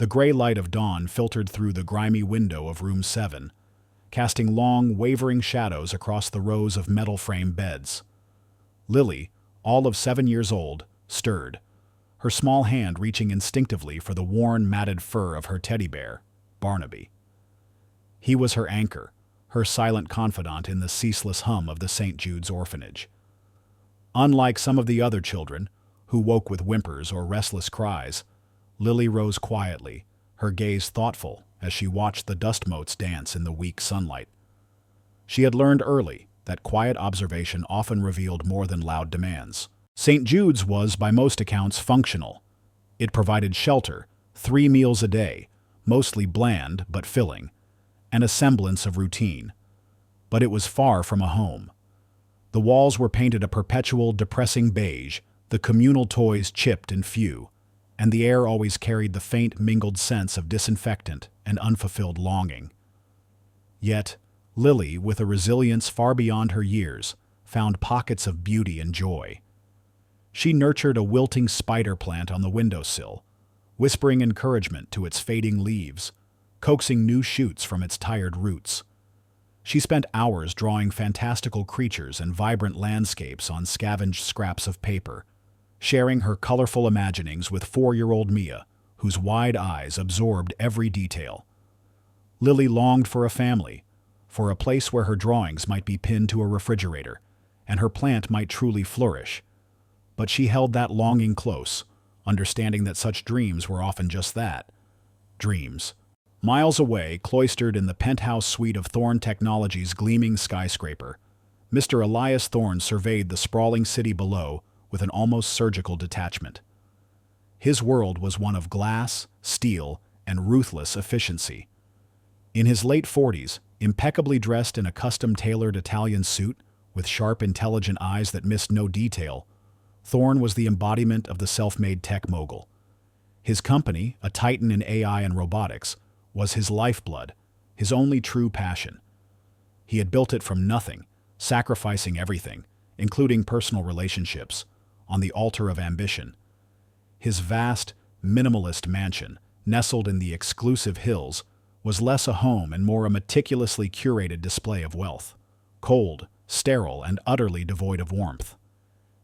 The gray light of dawn filtered through the grimy window of room 7, casting long, wavering shadows across the rows of metal-frame beds. Lily, all of 7 years old, stirred, her small hand reaching instinctively for the worn, matted fur of her teddy bear, Barnaby. He was her anchor, her silent confidant in the ceaseless hum of the St. Jude's orphanage. Unlike some of the other children, who woke with whimpers or restless cries, Lily rose quietly, her gaze thoughtful as she watched the dust motes dance in the weak sunlight. She had learned early that quiet observation often revealed more than loud demands. St. Jude's was, by most accounts, functional. It provided shelter, 3 meals a day, mostly bland but filling, and a semblance of routine. But it was far from a home. The walls were painted a perpetual, depressing beige, the communal toys chipped and few, and the air always carried the faint, mingled sense of disinfectant and unfulfilled longing. Yet, Lily, with a resilience far beyond her years, found pockets of beauty and joy. She nurtured a wilting spider plant on the windowsill, whispering encouragement to its fading leaves, coaxing new shoots from its tired roots. She spent hours drawing fantastical creatures and vibrant landscapes on scavenged scraps of paper, sharing her colorful imaginings with 4-year-old Mia, whose wide eyes absorbed every detail. Lily longed for a family, for a place where her drawings might be pinned to a refrigerator, and her plant might truly flourish. But she held that longing close, understanding that such dreams were often just that, dreams. Miles away, cloistered in the penthouse suite of Thorne Technologies' gleaming skyscraper, Mr. Elias Thorne surveyed the sprawling city below with an almost surgical detachment. His world was one of glass, steel, and ruthless efficiency. In his late 40s, impeccably dressed in a custom-tailored Italian suit with sharp, intelligent eyes that missed no detail, Thorne was the embodiment of the self-made tech mogul. His company, a titan in AI and robotics, was his lifeblood, his only true passion. He had built it from nothing, sacrificing everything, including personal relationships, on the altar of ambition. His vast, minimalist mansion, nestled in the exclusive hills, was less a home and more a meticulously curated display of wealth, cold, sterile, and utterly devoid of warmth.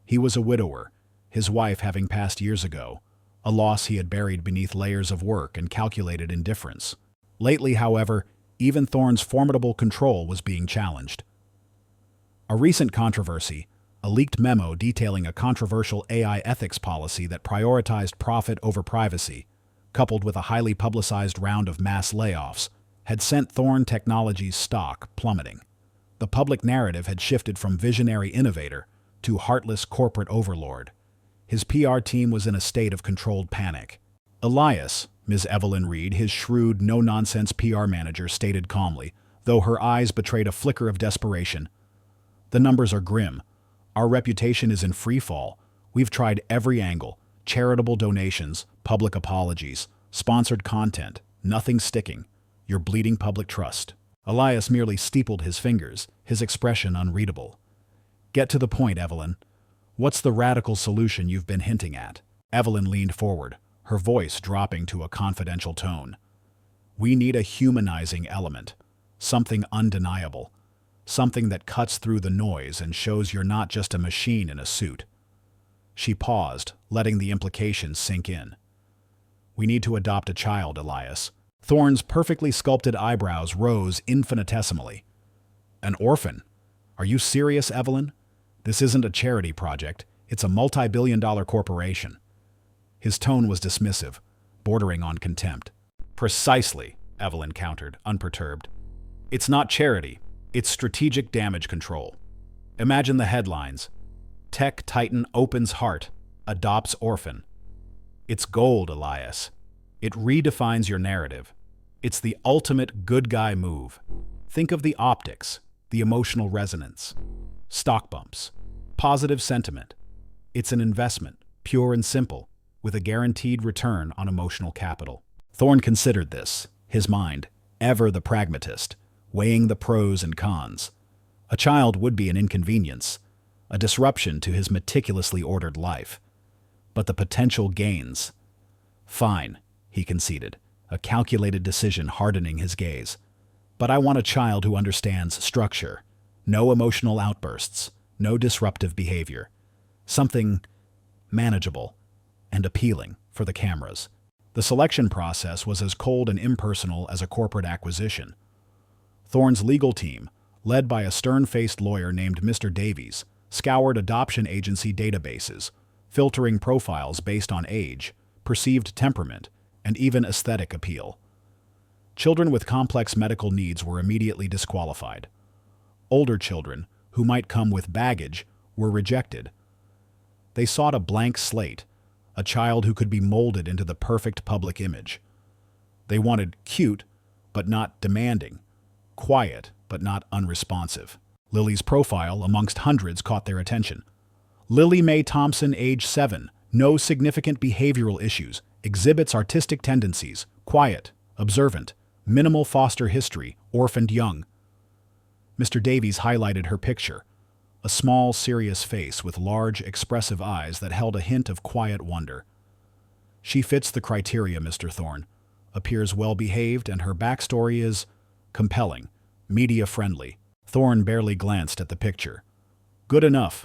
He was a widower, his wife having passed years ago, a loss he had buried beneath layers of work and calculated indifference. Lately, however, even Thorne's formidable control was being challenged. A recent controversy, a leaked memo detailing a controversial AI ethics policy that prioritized profit over privacy, coupled with a highly publicized round of mass layoffs, had sent Thorne Technologies' stock plummeting. The public narrative had shifted from visionary innovator to heartless corporate overlord. His PR team was in a state of controlled panic. Elias, Ms. Evelyn Reed, his shrewd, no-nonsense PR manager, stated calmly, though her eyes betrayed a flicker of desperation. "The numbers are grim. Our reputation is in free fall. We've tried every angle. Charitable donations, public apologies, sponsored content. Nothing sticking. You're bleeding public trust." Elias merely steepled his fingers, his expression unreadable. "Get to the point, Evelyn. What's the radical solution you've been hinting at?" Evelyn leaned forward, her voice dropping to a confidential tone. "We need a humanizing element, something undeniable, something that cuts through the noise and shows you're not just a machine in a suit." She paused, letting the implications sink in. "We need to adopt a child, Elias." Thorne's perfectly sculpted eyebrows rose infinitesimally. "An orphan? Are you serious, Evelyn? This isn't a charity project, it's a multi-billion-dollar corporation." His tone was dismissive, bordering on contempt. "Precisely," Evelyn countered, unperturbed. "It's not charity, it's strategic damage control. Imagine the headlines. Tech Titan opens heart, adopts orphan. It's gold, Elias. It redefines your narrative. It's the ultimate good guy move. Think of the optics, the emotional resonance, stock bumps, positive sentiment. It's an investment, pure and simple, with a guaranteed return on emotional capital." Thorne considered this, his mind, ever the pragmatist, weighing the pros and cons. A child would be an inconvenience, a disruption to his meticulously ordered life. But the potential gains. "Fine," he conceded, a calculated decision hardening his gaze. But I want a child who understands structure. No emotional outbursts, no disruptive behavior. Something manageable and appealing for the cameras. The selection process was as cold and impersonal as a corporate acquisition. Thorne's legal team, led by a stern-faced lawyer named Mr. Davies, scoured adoption agency databases, filtering profiles based on age, perceived temperament, and even aesthetic appeal. Children with complex medical needs were immediately disqualified. Older children, who might come with baggage, were rejected. They sought a blank slate, a child who could be molded into the perfect public image. They wanted cute, but not demanding, quiet, but not unresponsive. Lily's profile, amongst hundreds, caught their attention. Lily Mae Thompson, age 7, no significant behavioral issues, exhibits artistic tendencies, quiet, observant, minimal foster history, orphaned young. Mr. Davies highlighted her picture, a small, serious face with large, expressive eyes that held a hint of quiet wonder. She fits the criteria, Mr. Thorne, appears well-behaved, and her backstory is compelling, media-friendly. Thorne barely glanced at the picture. Good enough.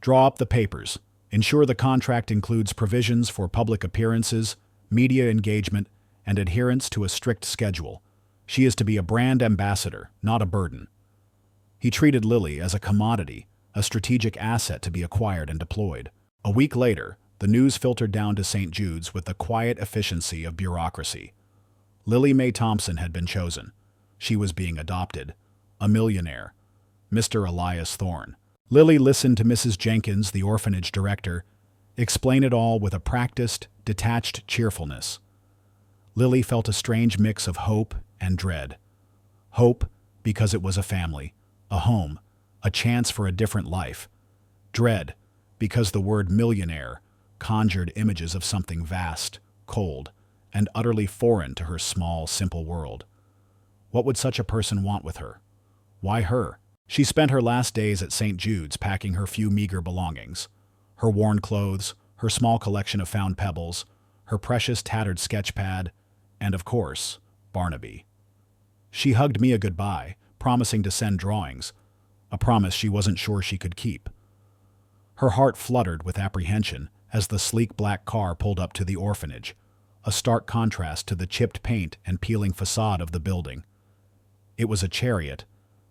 Draw up the papers. Ensure the contract includes provisions for public appearances, media engagement, and adherence to a strict schedule. She is to be a brand ambassador, not a burden. He treated Lily as a commodity, a strategic asset to be acquired and deployed. A week later, the news filtered down to St. Jude's with the quiet efficiency of bureaucracy. Lily Mae Thompson had been chosen. She was being adopted. A millionaire. Mr. Elias Thorne. Lily listened to Mrs. Jenkins, the orphanage director, explain it all with a practiced, detached cheerfulness. Lily felt a strange mix of hope and dread. Hope because it was a family, a home, a chance for a different life. Dread because the word millionaire conjured images of something vast, cold, and utterly foreign to her small, simple world. What would such a person want with her? Why her? She spent her last days at St. Jude's packing her few meager belongings. Her worn clothes, her small collection of found pebbles, her precious tattered sketch pad, and of course, Barnaby. She hugged Mia goodbye, promising to send drawings, a promise she wasn't sure she could keep. Her heart fluttered with apprehension as the sleek black car pulled up to the orphanage, a stark contrast to the chipped paint and peeling facade of the building. It was a chariot,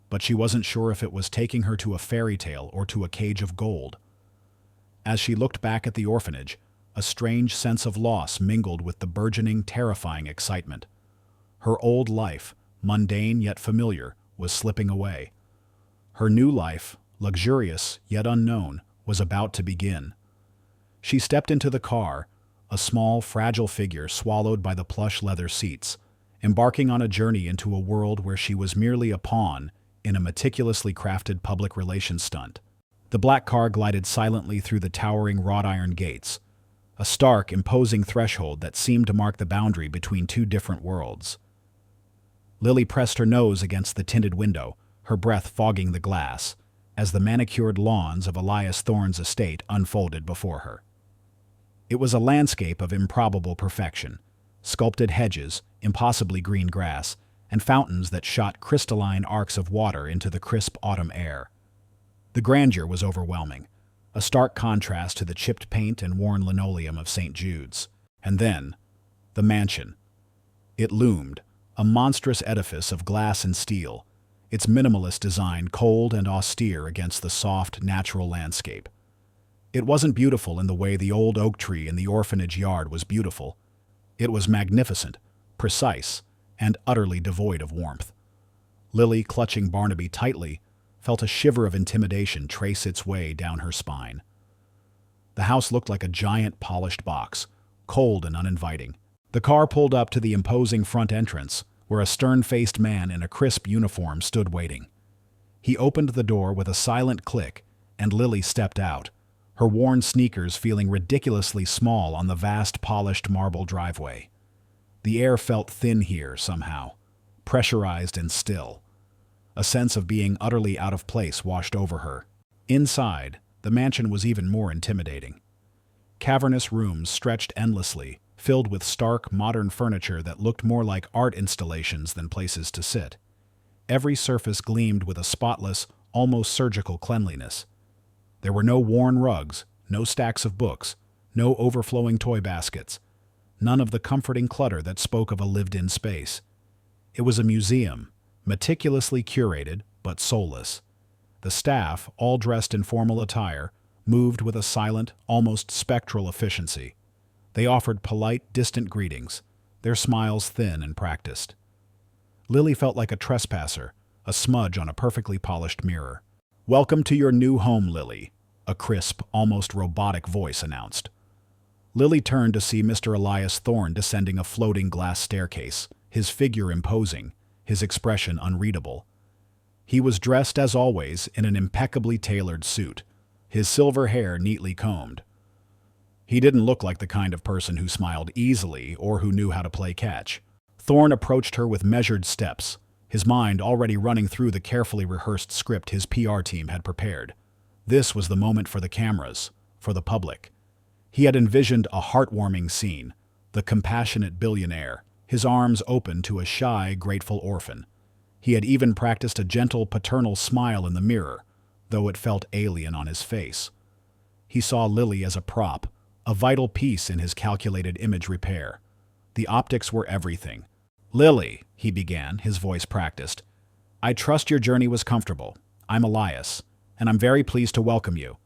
but she wasn't sure if it was taking her to a fairy tale or to a cage of gold. As she looked back at the orphanage, a strange sense of loss mingled with the burgeoning, terrifying excitement. Her old life, mundane yet familiar, was slipping away. Her new life, luxurious yet unknown, was about to begin. She stepped into the car, a small, fragile figure swallowed by the plush leather seats, embarking on a journey into a world where she was merely a pawn in a meticulously crafted public relations stunt. The black car glided silently through the towering wrought iron gates, a stark, imposing threshold that seemed to mark the boundary between two different worlds. Lily pressed her nose against the tinted window, her breath fogging the glass, as the manicured lawns of Elias Thorne's estate unfolded before her. It was a landscape of improbable perfection, sculpted hedges, impossibly green grass, and fountains that shot crystalline arcs of water into the crisp autumn air. The grandeur was overwhelming, a stark contrast to the chipped paint and worn linoleum of St. Jude's. And then, the mansion. It loomed, a monstrous edifice of glass and steel, its minimalist design cold and austere against the soft, natural landscape. It wasn't beautiful in the way the old oak tree in the orphanage yard was beautiful. It was magnificent, precise, and utterly devoid of warmth. Lily, clutching Barnaby tightly, felt a shiver of intimidation trace its way down her spine. The house looked like a giant polished box, cold and uninviting. The car pulled up to the imposing front entrance, where a stern-faced man in a crisp uniform stood waiting. He opened the door with a silent click, and Lily stepped out, her worn sneakers feeling ridiculously small on the vast polished marble driveway. The air felt thin here somehow, pressurized and still. A sense of being utterly out of place washed over her. Inside, the mansion was even more intimidating. Cavernous rooms stretched endlessly, filled with stark, modern furniture that looked more like art installations than places to sit. Every surface gleamed with a spotless, almost surgical cleanliness. There were no worn rugs, no stacks of books, no overflowing toy baskets, none of the comforting clutter that spoke of a lived-in space. It was a museum, meticulously curated but soulless. The staff, all dressed in formal attire, moved with a silent, almost spectral efficiency. They offered polite, distant greetings, their smiles thin and practiced. Lily felt like a trespasser, a smudge on a perfectly polished mirror. "Welcome to your new home, Lily," a crisp, almost robotic voice announced. Lily turned to see Mr. Elias Thorne descending a floating glass staircase, his figure imposing, his expression unreadable. He was dressed, as always, in an impeccably tailored suit, his silver hair neatly combed. He didn't look like the kind of person who smiled easily or who knew how to play catch. Thorne approached her with measured steps, his mind already running through the carefully rehearsed script his PR team had prepared. This was the moment for the cameras, for the public. He had envisioned a heartwarming scene, the compassionate billionaire, his arms open to a shy, grateful orphan. He had even practiced a gentle paternal smile in the mirror, though it felt alien on his face. He saw Lily as a prop, a vital piece in his calculated image repair. The optics were everything. "Lily," he began, his voice practiced, "I trust your journey was comfortable. I'm Elias, and I'm very pleased to welcome you."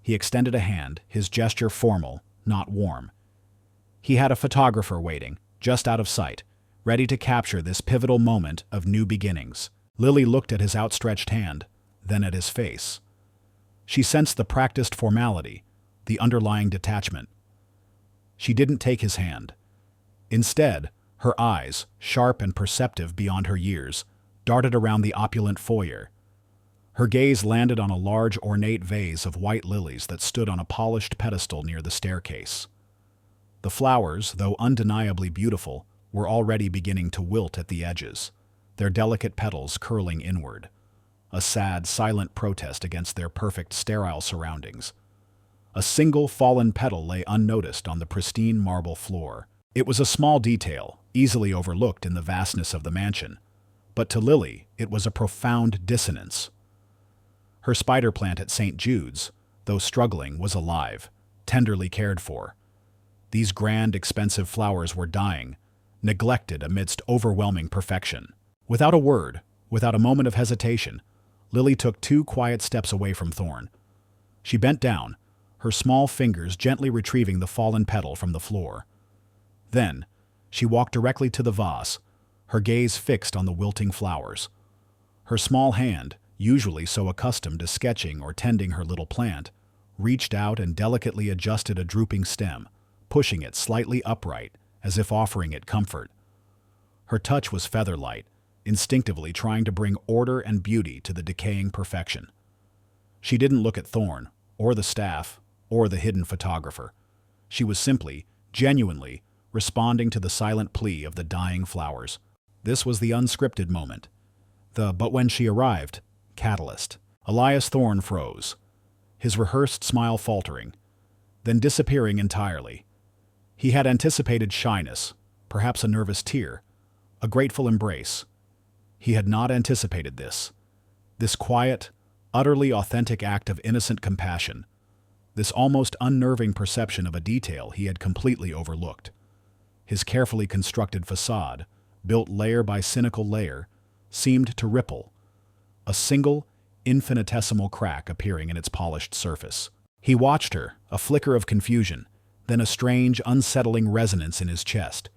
He extended a hand, his gesture formal, not warm. He had a photographer waiting, just out of sight, ready to capture this pivotal moment of new beginnings. Lily looked at his outstretched hand, then at his face. She sensed the practiced formality, the underlying detachment. She didn't take his hand. Instead, her eyes, sharp and perceptive beyond her years, darted around the opulent foyer. Her gaze landed on a large ornate vase of white lilies that stood on a polished pedestal near the staircase. The flowers, though undeniably beautiful, were already beginning to wilt at the edges, their delicate petals curling inward, a sad, silent protest against their perfect, sterile surroundings. A single fallen petal lay unnoticed on the pristine marble floor. It was a small detail, easily overlooked in the vastness of the mansion, but to Lily it was a profound dissonance. Her spider plant at St. Jude's, though struggling, was alive, tenderly cared for. These grand, expensive flowers were dying, neglected amidst overwhelming perfection. Without a word, without a moment of hesitation, Lily took 2 quiet steps away from Thorne. She bent down, her small fingers gently retrieving the fallen petal from the floor. Then, she walked directly to the vase, her gaze fixed on the wilting flowers. Her small hand, usually so accustomed to sketching or tending her little plant, reached out and delicately adjusted a drooping stem, pushing it slightly upright, as if offering it comfort. Her touch was feather-light, instinctively trying to bring order and beauty to the decaying perfection. She didn't look at Thorne, or the staff, or the hidden photographer. She was simply, genuinely, responding to the silent plea of the dying flowers. This was the unscripted moment. But when she arrived, catalyst. Elias Thorne froze, his rehearsed smile faltering, then disappearing entirely. He had anticipated shyness, perhaps a nervous tear, a grateful embrace. He had not anticipated this. This quiet, utterly authentic act of innocent compassion, this almost unnerving perception of a detail he had completely overlooked. His carefully constructed facade, built layer by cynical layer, seemed to ripple, a single, infinitesimal crack appearing in its polished surface. He watched her, a flicker of confusion, then a strange, unsettling resonance in his chest.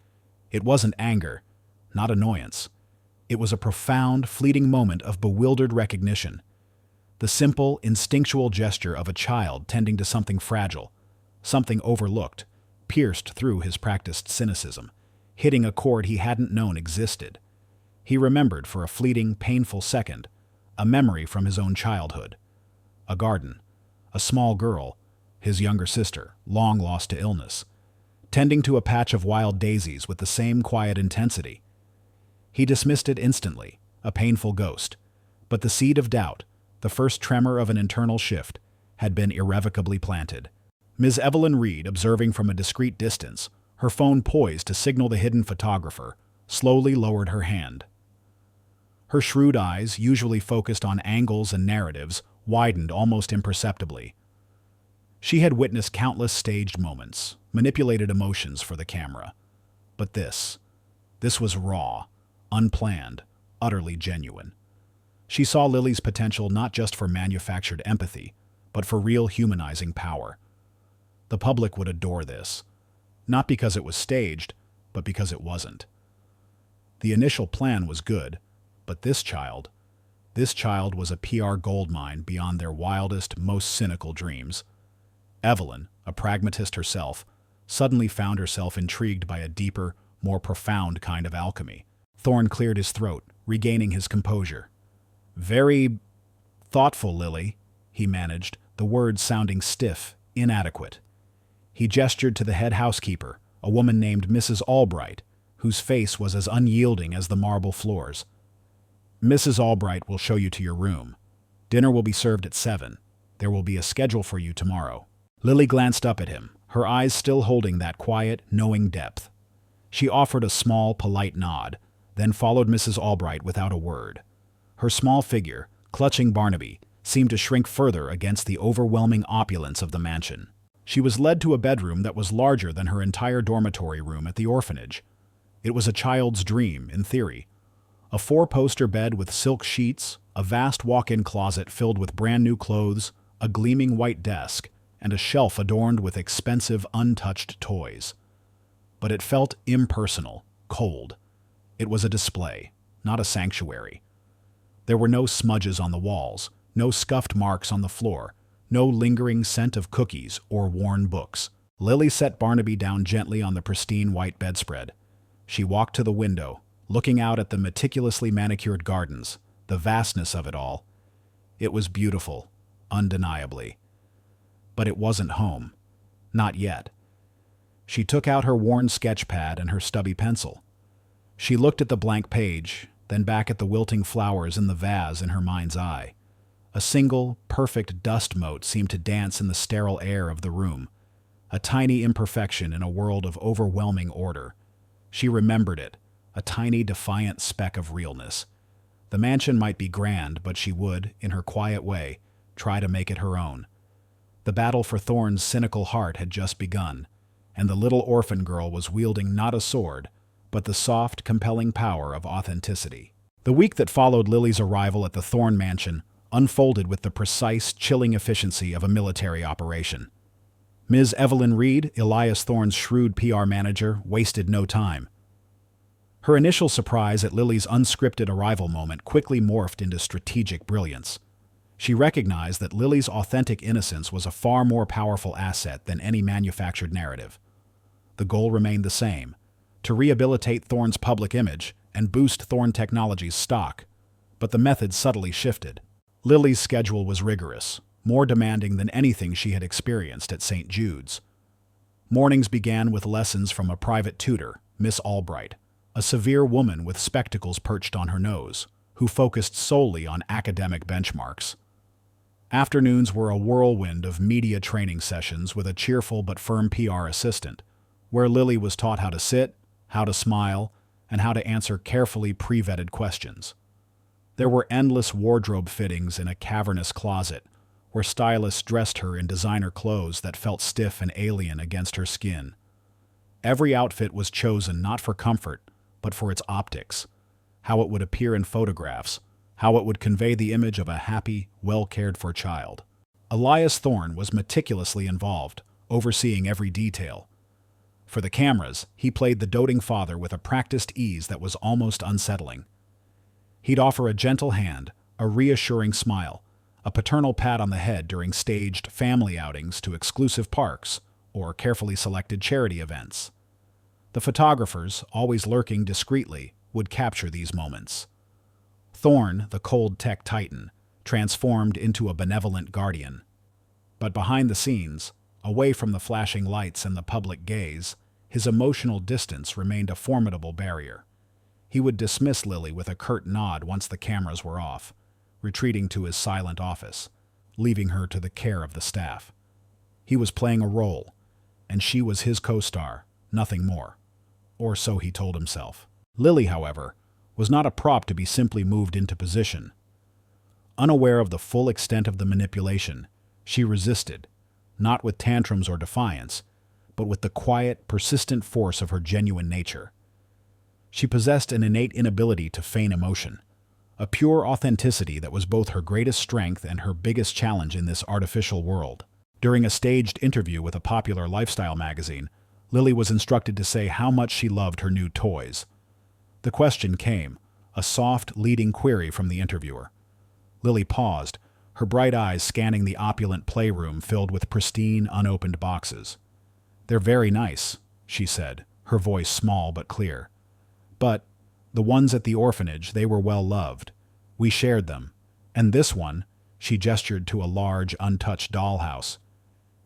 It wasn't anger, not annoyance. It was a profound, fleeting moment of bewildered recognition. The simple, instinctual gesture of a child tending to something fragile, something overlooked, pierced through his practiced cynicism, hitting a chord he hadn't known existed. He remembered for a fleeting, painful second, a memory from his own childhood. A garden, a small girl, his younger sister, long lost to illness, tending to a patch of wild daisies with the same quiet intensity. He dismissed it instantly, a painful ghost, but the seed of doubt, the first tremor of an internal shift, had been irrevocably planted. Ms. Evelyn Reed, observing from a discreet distance, her phone poised to signal the hidden photographer, slowly lowered her hand. Her shrewd eyes, usually focused on angles and narratives, widened almost imperceptibly. She had witnessed countless staged moments, manipulated emotions for the camera. But this was raw, unplanned, utterly genuine. She saw Lily's potential not just for manufactured empathy, but for real humanizing power. The public would adore this, not because it was staged, but because it wasn't. The initial plan was good, but this child was a PR goldmine beyond their wildest, most cynical dreams. Evelyn, a pragmatist herself, suddenly found herself intrigued by a deeper, more profound kind of alchemy. Thorne cleared his throat, regaining his composure. "Very thoughtful, Lily," he managed, the words sounding stiff, inadequate. He gestured to the head housekeeper, a woman named Mrs. Albright, whose face was as unyielding as the marble floors. "Mrs. Albright will show you to your room. Dinner will be served at 7. There will be a schedule for you tomorrow." Lily glanced up at him, her eyes still holding that quiet, knowing depth. She offered a small, polite nod, then followed Mrs. Albright without a word. Her small figure, clutching Barnaby, seemed to shrink further against the overwhelming opulence of the mansion. She was led to a bedroom that was larger than her entire dormitory room at the orphanage. It was a child's dream, in theory. A 4-poster bed with silk sheets, a vast walk-in closet filled with brand-new clothes, a gleaming white desk, and a shelf adorned with expensive, untouched toys. But it felt impersonal, cold. It was a display, not a sanctuary. There were no smudges on the walls, no scuffed marks on the floor, no lingering scent of cookies or worn books. Lily set Barnaby down gently on the pristine white bedspread. She walked to the window, looking out at the meticulously manicured gardens, the vastness of it all. It was beautiful, undeniably. But it wasn't home. Not yet. She took out her worn sketch pad and her stubby pencil. She looked at the blank page, then back at the wilting flowers in the vase in her mind's eye. A single, perfect dust mote seemed to dance in the sterile air of the room, a tiny imperfection in a world of overwhelming order. She remembered it, a tiny, defiant speck of realness. The mansion might be grand, but she would, in her quiet way, try to make it her own. The battle for Thorne's cynical heart had just begun, and the little orphan girl was wielding not a sword, but the soft, compelling power of authenticity. The week that followed Lily's arrival at the Thorne mansion unfolded with the precise, chilling efficiency of a military operation. Ms. Evelyn Reed, Elias Thorne's shrewd PR manager, wasted no time. Her initial surprise at Lily's unscripted arrival moment quickly morphed into strategic brilliance. She recognized that Lily's authentic innocence was a far more powerful asset than any manufactured narrative. The goal remained the same: to rehabilitate Thorne's public image and boost Thorne Technologies' stock, but the method subtly shifted. Lily's schedule was rigorous, more demanding than anything she had experienced at St. Jude's. Mornings began with lessons from a private tutor, Miss Albright, a severe woman with spectacles perched on her nose, who focused solely on academic benchmarks. Afternoons were a whirlwind of media training sessions with a cheerful but firm PR assistant, where Lily was taught how to sit, how to smile, and how to answer carefully pre-vetted questions. There were endless wardrobe fittings in a cavernous closet, where stylists dressed her in designer clothes that felt stiff and alien against her skin. Every outfit was chosen not for comfort, but for its optics, how it would appear in photographs, how it would convey the image of a happy, well-cared-for child. Elias Thorne was meticulously involved, overseeing every detail. For the cameras, he played the doting father with a practiced ease that was almost unsettling. He'd offer a gentle hand, a reassuring smile, a paternal pat on the head during staged family outings to exclusive parks or carefully selected charity events. The photographers, always lurking discreetly, would capture these moments. Thorne, the cold tech titan, transformed into a benevolent guardian. But behind the scenes, away from the flashing lights and the public gaze, his emotional distance remained a formidable barrier. He would dismiss Lily with a curt nod once the cameras were off, retreating to his silent office, leaving her to the care of the staff. He was playing a role, and she was his co-star, nothing more. Or so he told himself. Lily, however, was not a prop to be simply moved into position. Unaware of the full extent of the manipulation, she resisted, not with tantrums or defiance, but with the quiet, persistent force of her genuine nature. She possessed an innate inability to feign emotion, a pure authenticity that was both her greatest strength and her biggest challenge in this artificial world. During a staged interview with a popular lifestyle magazine, Lily was instructed to say how much she loved her new toys. The question came, a soft, leading query from the interviewer. Lily paused, her bright eyes scanning the opulent playroom filled with pristine, unopened boxes. "They're very nice," she said, her voice small but clear. "But the ones at the orphanage, they were well loved. We shared them. And this one," she gestured to a large, untouched dollhouse,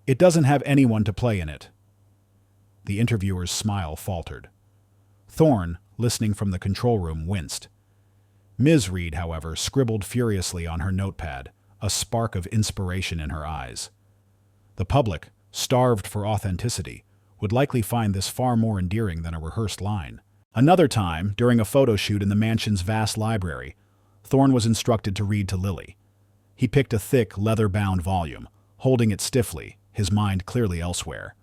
"it doesn't have anyone to play in it." The interviewer's smile faltered. Thorne, listening from the control room, winced. Ms. Reed, however, scribbled furiously on her notepad, a spark of inspiration in her eyes. The public, starved for authenticity, would likely find this far more endearing than a rehearsed line. Another time, during a photo shoot in the mansion's vast library, Thorne was instructed to read to Lily. He picked a thick, leather-bound volume, holding it stiffly, his mind clearly elsewhere.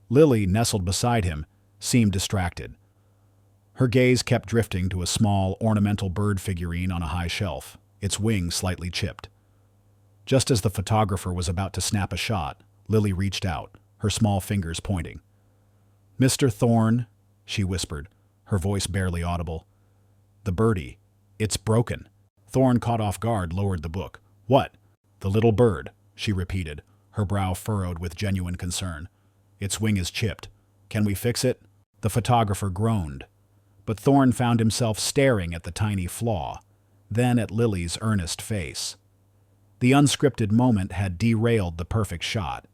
Lily, nestled beside him, seemed distracted. Her gaze kept drifting to a small, ornamental bird figurine on a high shelf, its wing slightly chipped. Just as the photographer was about to snap a shot, Lily reached out, her small fingers pointing. "Mr. Thorne," she whispered, her voice barely audible. "The birdie. It's broken." Thorne, caught off guard, lowered the book. "What?" "The little bird," she repeated, her brow furrowed with genuine concern. "Its wing is chipped. Can we fix it?" The photographer groaned. But Thorne found himself staring at the tiny flaw, then at Lily's earnest face. The unscripted moment had derailed the perfect shot,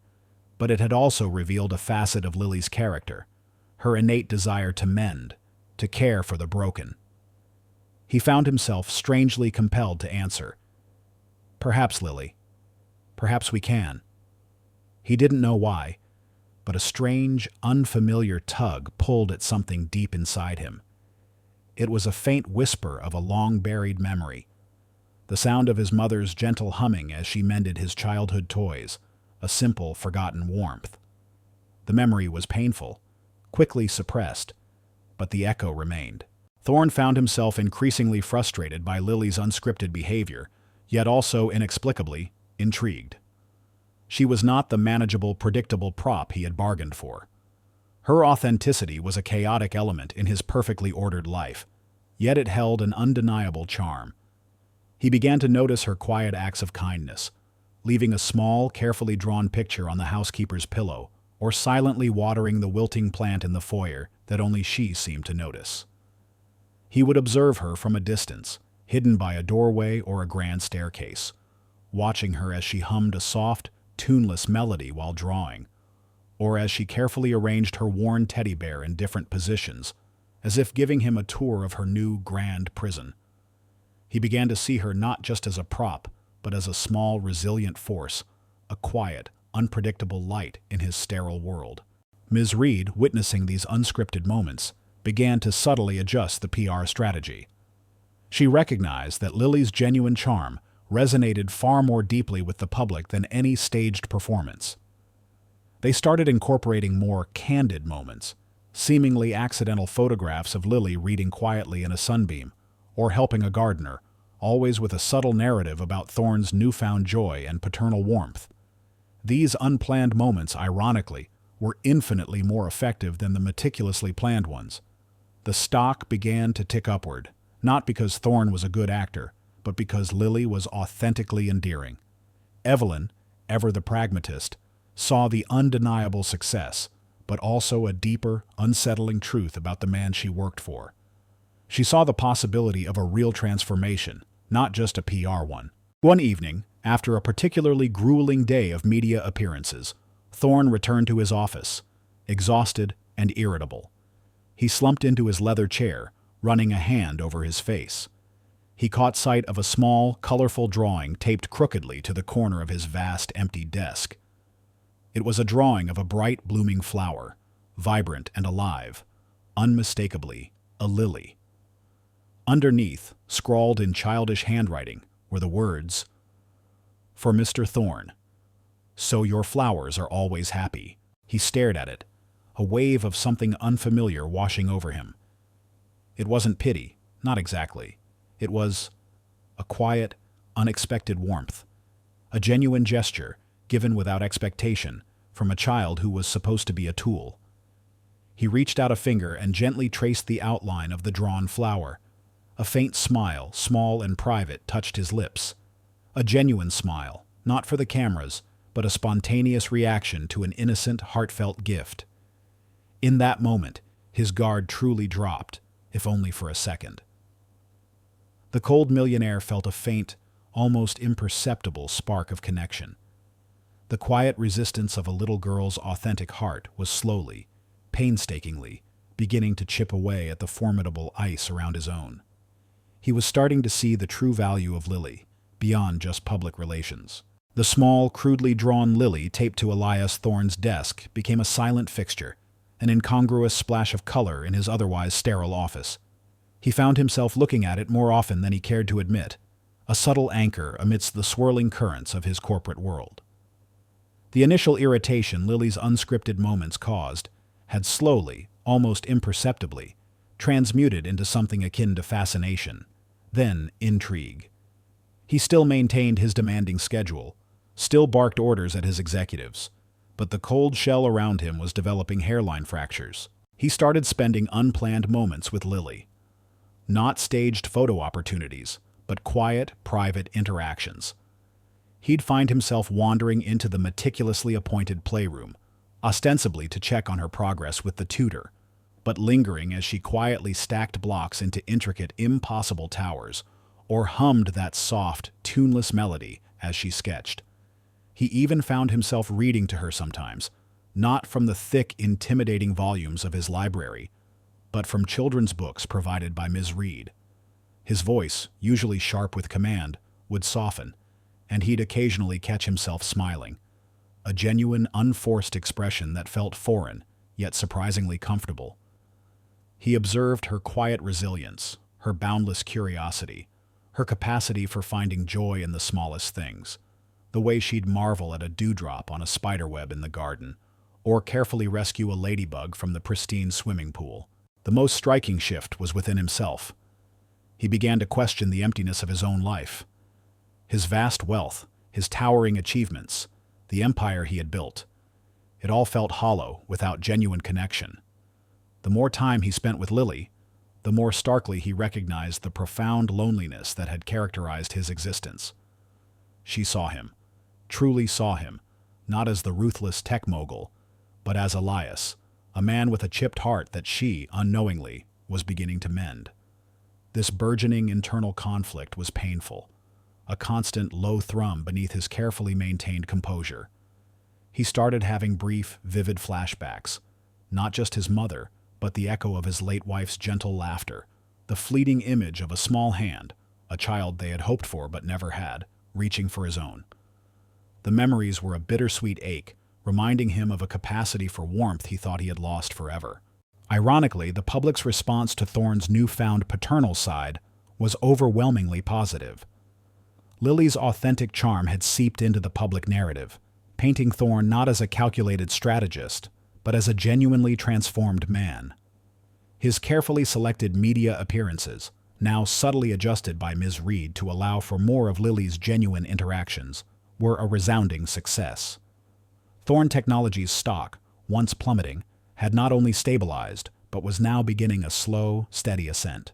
but it had also revealed a facet of Lily's character, her innate desire to mend, to care for the broken. He found himself strangely compelled to answer, "Perhaps, Lily. Perhaps we can." He didn't know why, but a strange, unfamiliar tug pulled at something deep inside him. It was a faint whisper of a long-buried memory, the sound of his mother's gentle humming as she mended his childhood toys, a simple, forgotten warmth. The memory was painful, quickly suppressed, but the echo remained. Thorne found himself increasingly frustrated by Lily's unscripted behavior, yet also inexplicably intrigued. She was not the manageable, predictable prop he had bargained for. Her authenticity was a chaotic element in his perfectly ordered life, yet it held an undeniable charm. He began to notice her quiet acts of kindness, leaving a small, carefully drawn picture on the housekeeper's pillow, or silently watering the wilting plant in the foyer that only she seemed to notice. He would observe her from a distance, hidden by a doorway or a grand staircase, watching her as she hummed a soft, tuneless melody while drawing, or as she carefully arranged her worn teddy bear in different positions, as if giving him a tour of her new grand prison. He began to see her not just as a prop, but as a small, resilient force, a quiet, unpredictable light in his sterile world. Ms. Reed, witnessing these unscripted moments, began to subtly adjust the PR strategy. She recognized that Lily's genuine charm resonated far more deeply with the public than any staged performance. They started incorporating more candid moments, seemingly accidental photographs of Lily reading quietly in a sunbeam, or helping a gardener, always with a subtle narrative about Thorne's newfound joy and paternal warmth. These unplanned moments, ironically, were infinitely more effective than the meticulously planned ones. The stock began to tick upward, not because Thorne was a good actor, but because Lily was authentically endearing. Evelyn, ever the pragmatist, saw the undeniable success, but also a deeper, unsettling truth about the man she worked for. She saw the possibility of a real transformation, not just a PR one. One evening, after a particularly grueling day of media appearances, Thorne returned to his office, exhausted and irritable. He slumped into his leather chair, running a hand over his face. He caught sight of a small, colorful drawing taped crookedly to the corner of his vast, empty desk. It was a drawing of a bright, blooming flower, vibrant and alive, unmistakably a lily. Underneath, scrawled in childish handwriting, were the words, "For Mr. Thorne. So your flowers are always happy." He stared at it, a wave of something unfamiliar washing over him. It wasn't pity, not exactly. It was a quiet, unexpected warmth, a genuine gesture given without expectation from a child who was supposed to be a tool. He reached out a finger and gently traced the outline of the drawn flower. A faint smile, small and private, touched his lips. A genuine smile, not for the cameras, but a spontaneous reaction to an innocent, heartfelt gift. In that moment, his guard truly dropped, if only for a second. The cold millionaire felt a faint, almost imperceptible spark of connection. The quiet resistance of a little girl's authentic heart was slowly, painstakingly, beginning to chip away at the formidable ice around his own. He was starting to see the true value of Lily, beyond just public relations. The small, crudely drawn lily taped to Elias Thorne's desk became a silent fixture, an incongruous splash of color in his otherwise sterile office. He found himself looking at it more often than he cared to admit, a subtle anchor amidst the swirling currents of his corporate world. The initial irritation Lily's unscripted moments caused had slowly, almost imperceptibly, transmuted into something akin to fascination, then intrigue. He still maintained his demanding schedule, still barked orders at his executives, but the cold shell around him was developing hairline fractures. He started spending unplanned moments with Lily. Not staged photo opportunities, but quiet, private interactions. He'd find himself wandering into the meticulously appointed playroom, ostensibly to check on her progress with the tutor, but lingering as she quietly stacked blocks into intricate, impossible towers, or hummed that soft, tuneless melody as she sketched. He even found himself reading to her sometimes, not from the thick, intimidating volumes of his library, but from children's books provided by Ms. Reed. His voice, usually sharp with command, would soften, and he'd occasionally catch himself smiling, a genuine, unforced expression that felt foreign, yet surprisingly comfortable. He observed her quiet resilience, her boundless curiosity, her capacity for finding joy in the smallest things, the way she'd marvel at a dewdrop on a spiderweb in the garden, or carefully rescue a ladybug from the pristine swimming pool. The most striking shift was within himself. He began to question the emptiness of his own life. His vast wealth, his towering achievements, the empire he had built. It all felt hollow, without genuine connection. The more time he spent with Lily, the more starkly he recognized the profound loneliness that had characterized his existence. She saw him, truly saw him, not as the ruthless tech mogul, but as Elias, a man with a chipped heart that she, unknowingly, was beginning to mend. This burgeoning internal conflict was painful, a constant low thrum beneath his carefully maintained composure. He started having brief, vivid flashbacks, not just his mother, but the echo of his late wife's gentle laughter, the fleeting image of a small hand, a child they had hoped for but never had, reaching for his own. The memories were a bittersweet ache, reminding him of a capacity for warmth he thought he had lost forever. Ironically, the public's response to Thorne's newfound paternal side was overwhelmingly positive. Lily's authentic charm had seeped into the public narrative, painting Thorne not as a calculated strategist, but as a genuinely transformed man. His carefully selected media appearances, now subtly adjusted by Ms. Reed to allow for more of Lily's genuine interactions, were a resounding success. Thorne Technologies' stock, once plummeting, had not only stabilized, but was now beginning a slow, steady ascent.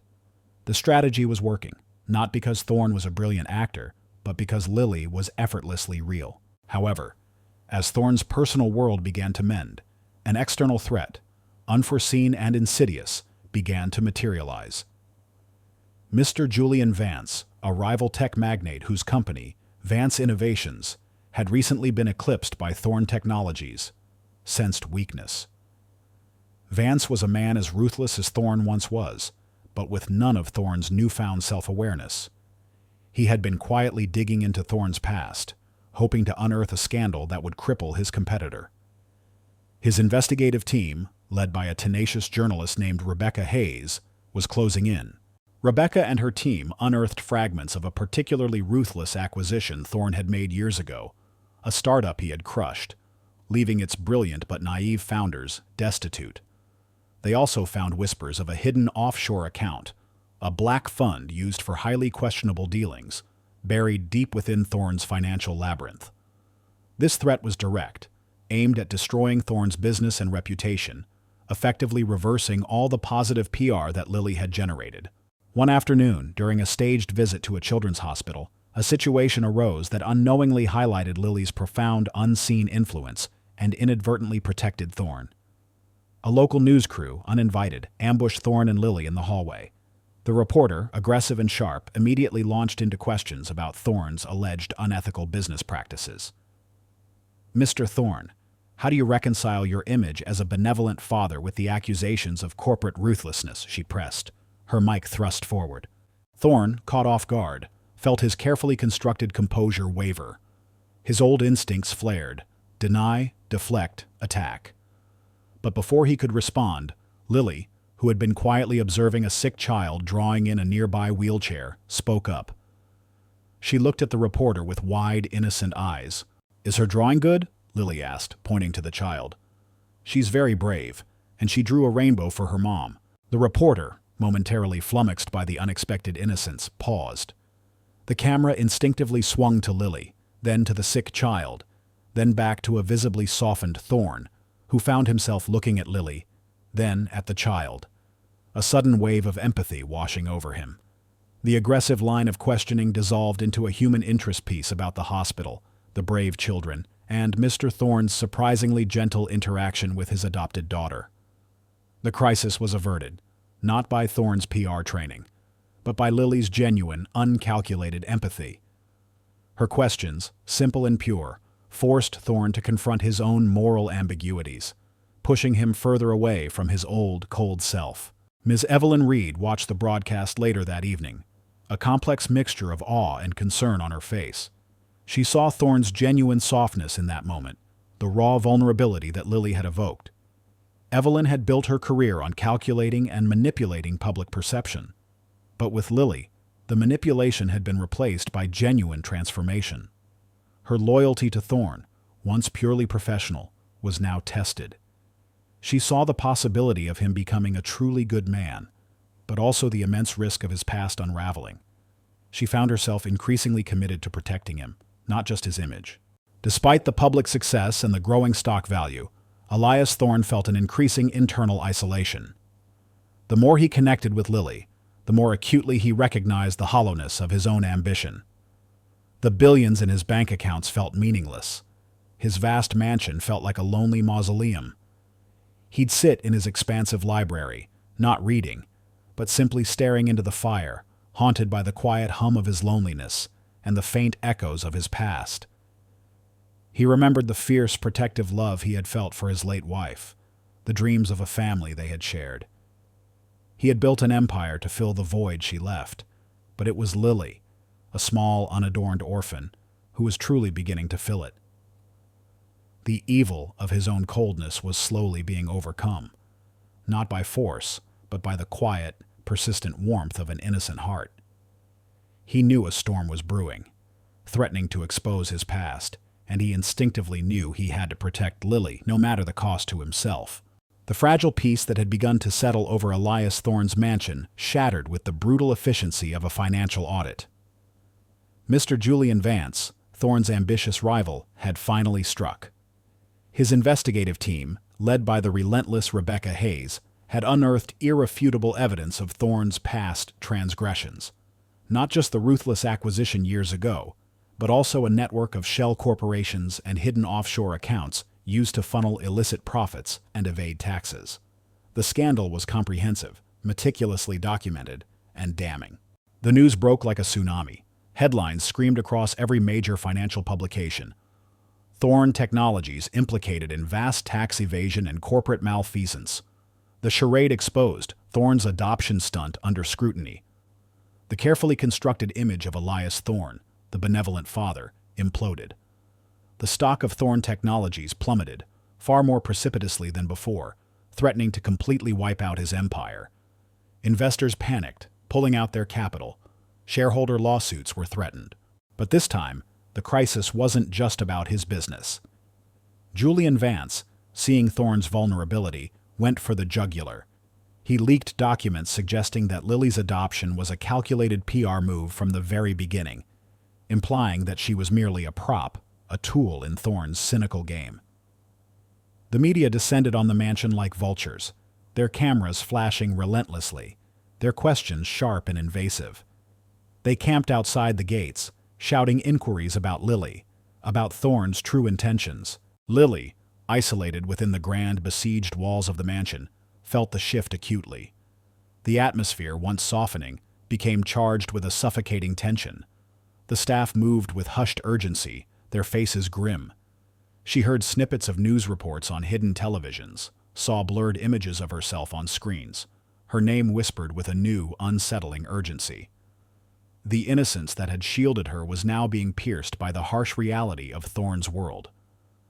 The strategy was working, not because Thorne was a brilliant actor, but because Lily was effortlessly real. However, as Thorne's personal world began to mend, an external threat, unforeseen and insidious, began to materialize. Mr. Julian Vance, a rival tech magnate whose company, Vance Innovations, had recently been eclipsed by Thorne Technologies, sensed weakness. Vance was a man as ruthless as Thorne once was, but with none of Thorne's newfound self-awareness. He had been quietly digging into Thorne's past, hoping to unearth a scandal that would cripple his competitor. His investigative team, led by a tenacious journalist named Rebecca Hayes, was closing in. Rebecca and her team unearthed fragments of a particularly ruthless acquisition Thorne had made years ago, a startup he had crushed, leaving its brilliant but naive founders destitute. They also found whispers of a hidden offshore account, a black fund used for highly questionable dealings, buried deep within Thorne's financial labyrinth. This threat was direct, aimed at destroying Thorne's business and reputation, effectively reversing all the positive PR that Lily had generated. One afternoon, during a staged visit to a children's hospital, a situation arose that unknowingly highlighted Lily's profound unseen influence and inadvertently protected Thorne. A local news crew, uninvited, ambushed Thorne and Lily in the hallway. The reporter, aggressive and sharp, immediately launched into questions about Thorne's alleged unethical business practices. "Mr. Thorne, how do you reconcile your image as a benevolent father with the accusations of corporate ruthlessness?" she pressed, her mic thrust forward. Thorne, caught off guard, felt his carefully constructed composure waver. His old instincts flared: deny, deflect, attack. But before he could respond, Lily, who had been quietly observing a sick child drawing in a nearby wheelchair, spoke up. She looked at the reporter with wide, innocent eyes. "Is her drawing good?" Lily asked, pointing to the child. "She's very brave, and she drew a rainbow for her mom." The reporter, momentarily flummoxed by the unexpected innocence, paused. The camera instinctively swung to Lily, then to the sick child, then back to a visibly softened Thorne, who found himself looking at Lily, then at the child, a sudden wave of empathy washing over him. The aggressive line of questioning dissolved into a human interest piece about the hospital, the brave children, and Mr. Thorne's surprisingly gentle interaction with his adopted daughter. The crisis was averted, not by Thorne's PR training, but by Lily's genuine, uncalculated empathy. Her questions, simple and pure, forced Thorne to confront his own moral ambiguities, pushing him further away from his old, cold self. Ms. Evelyn Reed watched the broadcast later that evening, a complex mixture of awe and concern on her face. She saw Thorne's genuine softness in that moment, the raw vulnerability that Lily had evoked. Evelyn had built her career on calculating and manipulating public perception. But with Lily, the manipulation had been replaced by genuine transformation. Her loyalty to Thorne, once purely professional, was now tested. She saw the possibility of him becoming a truly good man, but also the immense risk of his past unraveling. She found herself increasingly committed to protecting him, not just his image. Despite the public success and the growing stock value, Elias Thorne felt an increasing internal isolation. The more he connected with Lily, the more acutely he recognized the hollowness of his own ambition. The billions in his bank accounts felt meaningless. His vast mansion felt like a lonely mausoleum. He'd sit in his expansive library, not reading, but simply staring into the fire, haunted by the quiet hum of his loneliness and the faint echoes of his past. He remembered the fierce, protective love he had felt for his late wife, the dreams of a family they had shared. He had built an empire to fill the void she left, but it was Lily, a small, unadorned orphan, who was truly beginning to fill it. The evil of his own coldness was slowly being overcome, not by force, but by the quiet, persistent warmth of an innocent heart. He knew a storm was brewing, threatening to expose his past, and he instinctively knew he had to protect Lily, no matter the cost to himself. The fragile peace that had begun to settle over Elias Thorne's mansion shattered with the brutal efficiency of a financial audit. Mr. Julian Vance, Thorne's ambitious rival, had finally struck. His investigative team, led by the relentless Rebecca Hayes, had unearthed irrefutable evidence of Thorne's past transgressions. Not just the ruthless acquisition years ago, but also a network of shell corporations and hidden offshore accounts used to funnel illicit profits and evade taxes. The scandal was comprehensive, meticulously documented, and damning. The news broke like a tsunami. Headlines screamed across every major financial publication. Thorne Technologies implicated in vast tax evasion and corporate malfeasance. The charade exposed Thorne's adoption stunt under scrutiny. The carefully constructed image of Elias Thorne, the benevolent father, imploded. The stock of Thorne Technologies plummeted, far more precipitously than before, threatening to completely wipe out his empire. Investors panicked, pulling out their capital. Shareholder lawsuits were threatened. But this time, the crisis wasn't just about his business. Julian Vance, seeing Thorne's vulnerability, went for the jugular. He leaked documents suggesting that Lily's adoption was a calculated PR move from the very beginning, implying that she was merely a prop, a tool in Thorne's cynical game. The media descended on the mansion like vultures, their cameras flashing relentlessly, their questions sharp and invasive. They camped outside the gates, shouting inquiries about Lily, about Thorne's true intentions. Lily, isolated within the grand, besieged walls of the mansion, felt the shift acutely. The atmosphere, once softening, became charged with a suffocating tension. The staff moved with hushed urgency, their faces grim. She heard snippets of news reports on hidden televisions, saw blurred images of herself on screens, her name whispered with a new, unsettling urgency. The innocence that had shielded her was now being pierced by the harsh reality of Thorne's world.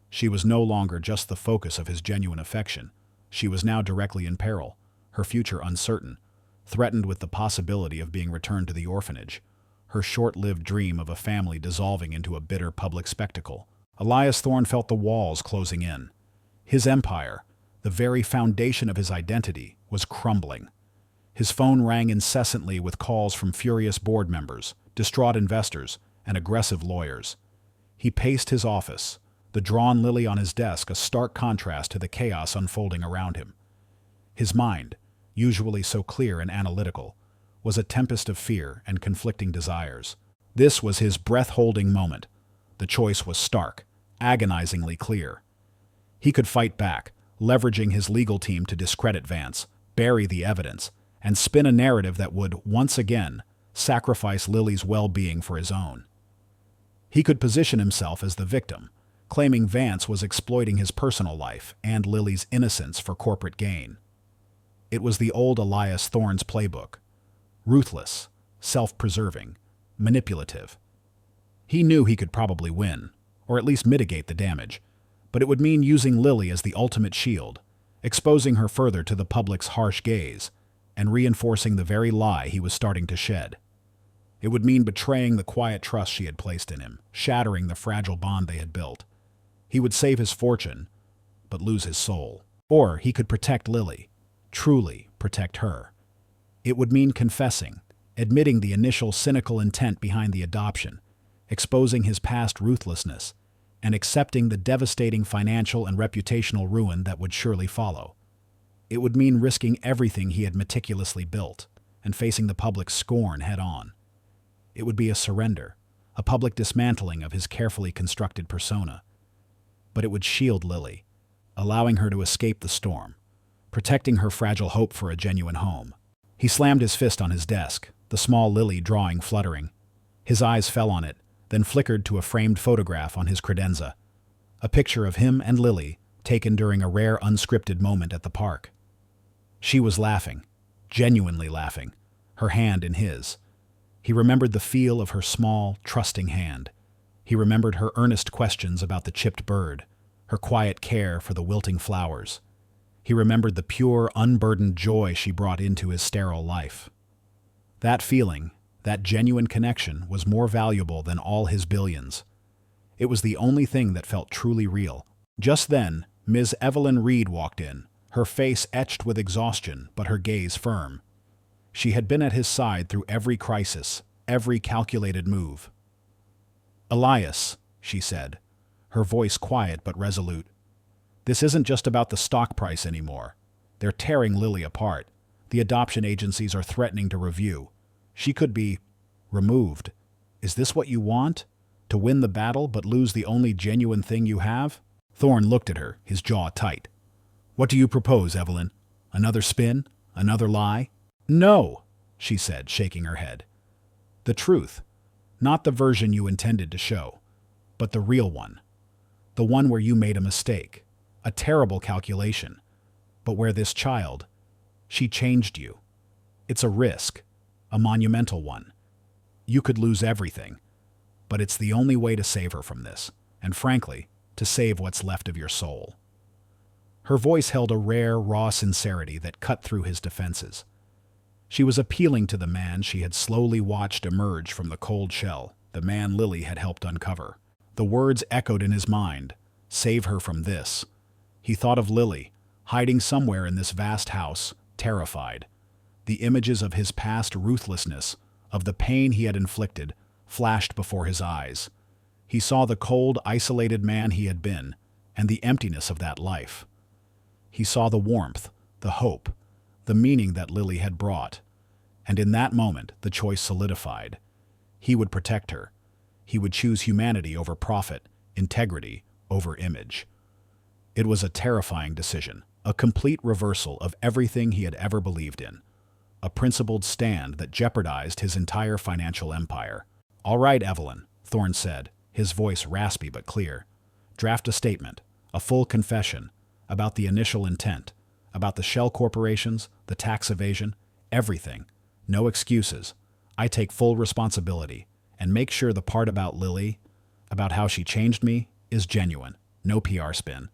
She was no longer just the focus of his genuine affection. She was now directly in peril, her future uncertain, threatened with the possibility of being returned to the orphanage, her short-lived dream of a family dissolving into a bitter public spectacle. Elias Thorne felt the walls closing in. His empire, the very foundation of his identity, was crumbling. His phone rang incessantly with calls from furious board members, distraught investors, and aggressive lawyers. He paced his office, the drawn Lily on his desk a stark contrast to the chaos unfolding around him. His mind, usually so clear and analytical, was a tempest of fear and conflicting desires. This was his breath-holding moment. The choice was stark, agonizingly clear. He could fight back, leveraging his legal team to discredit Vance, bury the evidence, and spin a narrative that would, once again, sacrifice Lily's well-being for his own. He could position himself as the victim, claiming Vance was exploiting his personal life and Lily's innocence for corporate gain. It was the old Elias Thorne's playbook. Ruthless, self-preserving, manipulative. He knew he could probably win, or at least mitigate the damage, but it would mean using Lily as the ultimate shield, exposing her further to the public's harsh gaze, and reinforcing the very lie he was starting to shed. It would mean betraying the quiet trust she had placed in him, shattering the fragile bond they had built. He would save his fortune, but lose his soul. Or he could protect Lily, truly protect her. It would mean confessing, admitting the initial cynical intent behind the adoption, exposing his past ruthlessness, and accepting the devastating financial and reputational ruin that would surely follow. It would mean risking everything he had meticulously built and facing the public's scorn head-on. It would be a surrender, a public dismantling of his carefully constructed persona. But it would shield Lily, allowing her to escape the storm, protecting her fragile hope for a genuine home. He slammed his fist on his desk, the small Lily drawing fluttering. His eyes fell on it, then flickered to a framed photograph on his credenza, a picture of him and Lily taken during a rare unscripted moment at the park. She was laughing, genuinely laughing, her hand in his. He remembered the feel of her small, trusting hand. He remembered her earnest questions about the chipped bird, her quiet care for the wilting flowers. He remembered the pure, unburdened joy she brought into his sterile life. That feeling, that genuine connection, was more valuable than all his billions. It was the only thing that felt truly real. Just then, Ms. Evelyn Reed walked in, her face etched with exhaustion, but her gaze firm. She had been at his side through every crisis, every calculated move. "Elias," she said, her voice quiet but resolute. "This isn't just about the stock price anymore. They're tearing Lily apart. The adoption agencies are threatening to review. She could be removed. Is this what you want? To win the battle but lose the only genuine thing you have?" Thorne looked at her, his jaw tight. "What do you propose, Evelyn? Another spin? Another lie?" "No," she said, shaking her head. "The truth. Not the version you intended to show, but the real one. The one where you made a mistake, a terrible calculation, but where this child, she changed you. It's a risk, a monumental one. You could lose everything, but it's the only way to save her from this, and frankly, to save what's left of your soul." Her voice held a rare, raw sincerity that cut through his defenses. She was appealing to the man she had slowly watched emerge from the cold shell, the man Lily had helped uncover. The words echoed in his mind, "Save her from this." He thought of Lily, hiding somewhere in this vast house, terrified. The images of his past ruthlessness, of the pain he had inflicted, flashed before his eyes. He saw the cold, isolated man he had been, and the emptiness of that life. He saw the warmth, the hope, the meaning that Lily had brought. And in that moment, the choice solidified. He would protect her. He would choose humanity over profit, integrity over image. It was a terrifying decision, a complete reversal of everything he had ever believed in. A principled stand that jeopardized his entire financial empire. "All right, Evelyn," Thorne said, his voice raspy but clear. "Draft a statement, a full confession, about the initial intent, about the shell corporations, the tax evasion, everything. No excuses. I take full responsibility, and make sure the part about Lily, about how she changed me, is genuine. No PR spin.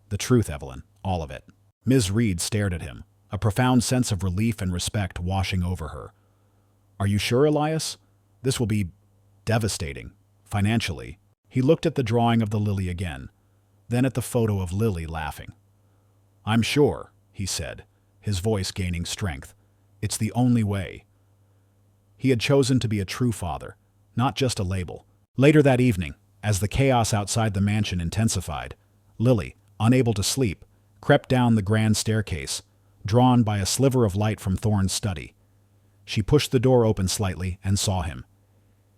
The truth, Evelyn, all of it." Ms. Reed stared at him, a profound sense of relief and respect washing over her. "Are you sure, Elias? This will be devastating, financially." He looked at the drawing of the lily again, then at the photo of Lily laughing. "I'm sure," he said, his voice gaining strength. "It's the only way." He had chosen to be a true father, not just a label. Later that evening, as the chaos outside the mansion intensified, Lily, unable to sleep, crept down the grand staircase, drawn by a sliver of light from Thorne's study. She pushed the door open slightly and saw him.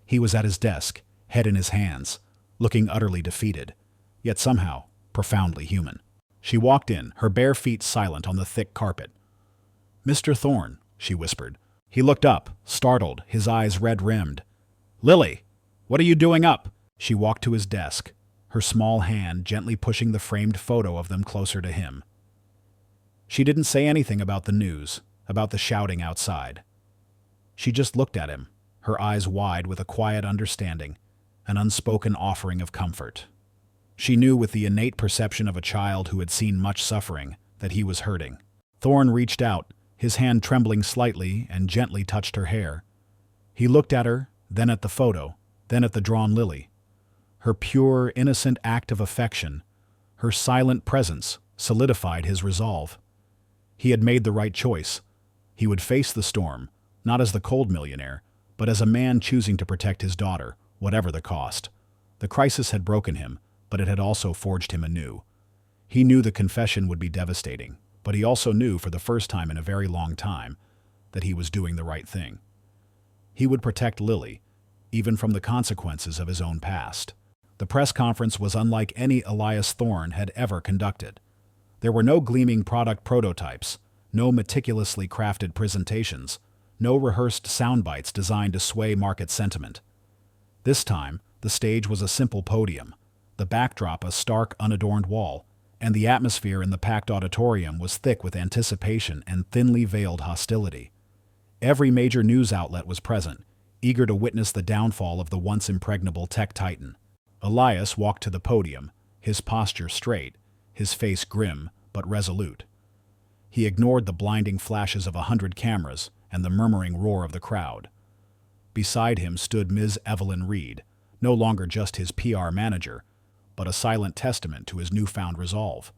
He was at his desk, head in his hands, looking utterly defeated, yet somehow profoundly human. She walked in, her bare feet silent on the thick carpet. "Mr. Thorne," she whispered. He looked up, startled, his eyes red-rimmed. "Lily, what are you doing up?" She walked to his desk, her small hand gently pushing the framed photo of them closer to him. She didn't say anything about the news, about the shouting outside. She just looked at him, her eyes wide with a quiet understanding, an unspoken offering of comfort. She knew with the innate perception of a child who had seen much suffering that he was hurting. Thorne reached out, his hand trembling slightly, and gently touched her hair. He looked at her, then at the photo, then at the drawn Lily. Her pure, innocent act of affection, her silent presence, solidified his resolve. He had made the right choice. He would face the storm, not as the cold millionaire, but as a man choosing to protect his daughter, whatever the cost. The crisis had broken him, but it had also forged him anew. He knew the confession would be devastating, but he also knew for the first time in a very long time that he was doing the right thing. He would protect Lily, even from the consequences of his own past. The press conference was unlike any Elias Thorne had ever conducted. There were no gleaming product prototypes, no meticulously crafted presentations, no rehearsed sound bites designed to sway market sentiment. This time, the stage was a simple podium, the backdrop a stark, unadorned wall, and the atmosphere in the packed auditorium was thick with anticipation and thinly veiled hostility. Every major news outlet was present, eager to witness the downfall of the once impregnable tech titan. Elias walked to the podium, his posture straight, his face grim but resolute. He ignored the blinding flashes of 100 cameras and the murmuring roar of the crowd. Beside him stood Ms. Evelyn Reed, no longer just his PR manager, but a silent testament to his newfound resolve.